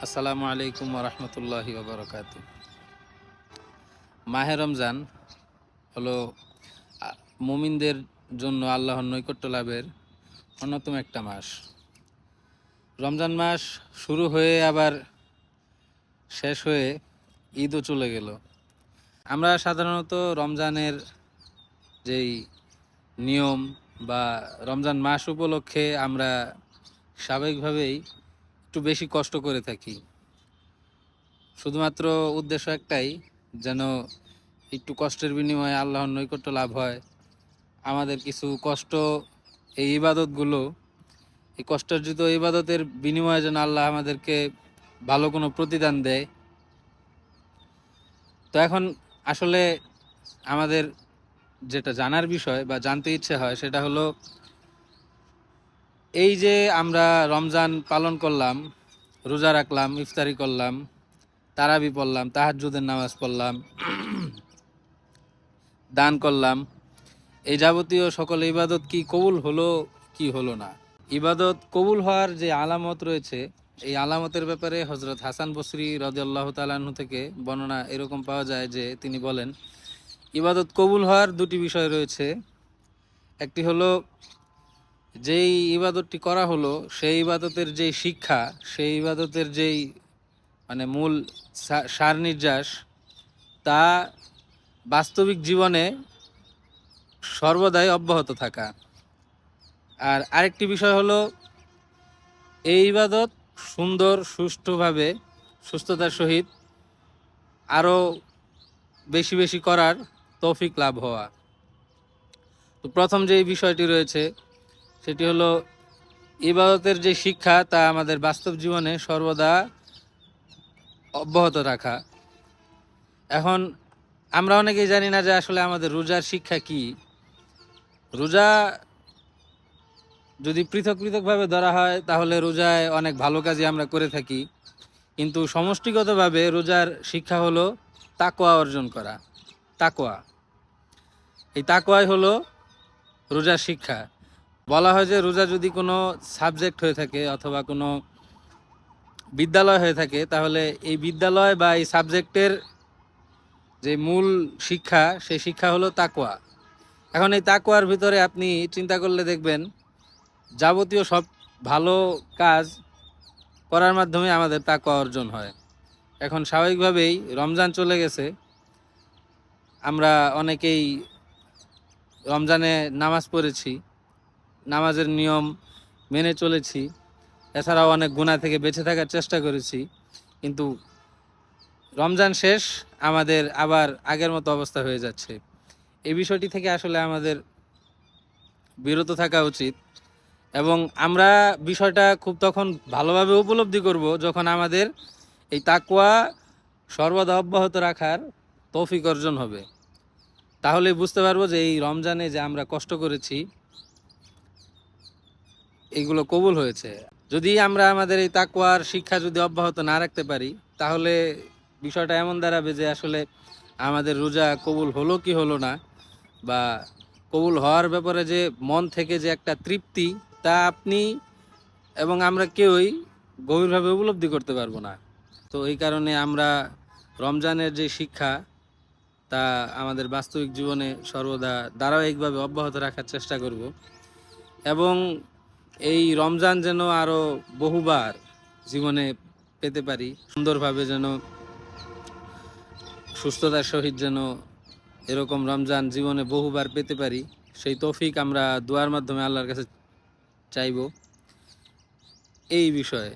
আসসালামু আলাইকুম ওরহমতুল্লাহি ওবরাকাতু। মাহে রমজান হলো মুমিনদের জন্য আল্লাহর নৈকট্য লাভের অন্যতম একটা মাস। রমজান মাস শুরু হয়ে আবার শেষ হয়ে ঈদও চলে গেল। আমরা সাধারণত রমজানের যেই নিয়ম বা রমজান মাস উপলক্ষে আমরা স্বাভাবিকভাবেই একটু বেশি কষ্ট করে থাকি। শুধুমাত্র উদ্দেশ্য একটাই, যেন একটু কষ্টের বিনিময়ে আল্লাহর নৈকট্য লাভ হয়। আমাদের কিছু কষ্ট, এই ইবাদতগুলো, এই কষ্টার্জিত ইবাদতের বিনিময়ে যেন আল্লাহ আমাদেরকে ভালো কোনো প্রতিদান দেয়। তো এখন আসলে আমাদের যেটা জানার বিষয় বা জানতে ইচ্ছে হয় সেটা হলো, এই যে আমরা রমজান পালন করলাম, রোজা রাখলাম, ইফতারি করলাম, তারাবি পড়লাম, তাহাজ্জুদের নামাজ পড়লাম, দান করলাম, এই যাবতীয় সকল ইবাদত কি কবুল হলো কি হলো না? ইবাদত কবুল হওয়ার যে আলামত রয়েছে, এই আলামতের ব্যাপারে হযরত হাসান বসরি রাদিয়াল্লাহু তাআলা আনহু থেকে বর্ণনা এরকম পাওয়া যায় যে তিনি বলেন, ইবাদত কবুল হওয়ার দুটি বিষয় রয়েছে। একটি হলো, যেই ইবাদতটি করা হলো সেই ইবাদতের যেই শিক্ষা, সেই ইবাদতের যেই মূল সার নির্যাস, তা বাস্তবিক জীবনে সর্বদাই অব্যাহত থাকা। আর আরেকটি বিষয় হলো, এই ইবাদত সুন্দর সুষ্ঠুভাবে সুস্থতার সহিত আরও বেশি বেশি করার তৌফিক লাভ হওয়া। তো প্রথম যে বিষয়টি রয়েছে সেটি হলো, ইবাদতের যে শিক্ষা তা আমাদের বাস্তব জীবনে সর্বদা অব্যাহত রাখা। এখন আমরা অনেকেই জানি না যে আসলে আমাদের রোজার শিক্ষা কি। রোজা যদি পৃথক পৃথকভাবে ধরা হয় তাহলে রোজায় অনেক ভালো কাজই আমরা করে থাকি, কিন্তু সমষ্টিগতভাবে রোজার শিক্ষা হলো তাকওয়া অর্জন করা। তাকওয়া, এই তাকওয়াই হলো রোজার শিক্ষা। বলা হয় যে রোজা যদি কোনো সাবজেক্ট হয়ে থাকে অথবা কোনো বিদ্যালয় হয়ে থাকে, তাহলে এই বিদ্যালয় বা এই সাবজেক্টের যে মূল শিক্ষা, সেই শিক্ষা হলো তাকওয়া। এখন এই তাকওয়ার ভিতরে আপনি চিন্তা করলে দেখবেন, যাবতীয় সব ভালো কাজ করার মাধ্যমে আমাদের তাকওয়া অর্জন হয়। এখন স্বাভাবিকভাবেই রমজান চলে গেছে, আমরা অনেকেই রমজানে নামাজ পড়েছি, নামাজের নিয়ম মেনে চলেছি, এছাড়াও অনেক গুনাহ থেকে বেঁচে থাকার চেষ্টা করেছি, কিন্তু রমজান শেষ, আমাদের আবার আগের মতো অবস্থা হয়ে যাচ্ছে। এই বিষয়টি থেকে আসলে আমাদের বিরত থাকা উচিত, এবং আমরা বিষয়টা খুব তখন ভালোভাবে উপলব্ধি করব যখন আমাদের এই তাকওয়া সর্বদা অব্যাহত রাখার তৌফিক অর্জন হবে। তাহলে বুঝতে পারবো যে এই রমজানে যে আমরা কষ্ট করেছি এগুলো কবুল হয়েছে। যদি আমরা আমাদের এই তাকওয়ার শিক্ষা যদি অব্যাহত না রাখতে পারি, তাহলে বিষয়টা এমন দাঁড়াবে যে আসলে আমাদের রোজা কবুল হলো কি হলো না, বা কবুল হওয়ার ব্যাপারে যে মন থেকে যে একটা তৃপ্তি, তা আপনি এবং আমরা কেউই গভীরভাবে উপলব্ধি করতে পারবো না। তো এই কারণে আমরা রমজানের যে শিক্ষা, তা আমাদের বাস্তবিক জীবনে সর্বদা ধারাবাহিকভাবে অব্যাহত রাখার চেষ্টা করব, এবং এই রমজান যেন আরও বহুবার জীবনে পেতে পারি, সুন্দরভাবে যেন সুস্থতার সহিত যেন এরকম রমজান জীবনে বহুবার পেতে পারি, সেই তৌফিক আমরা দোয়ার মাধ্যমে আল্লাহর কাছে চাইব। এই বিষয়ে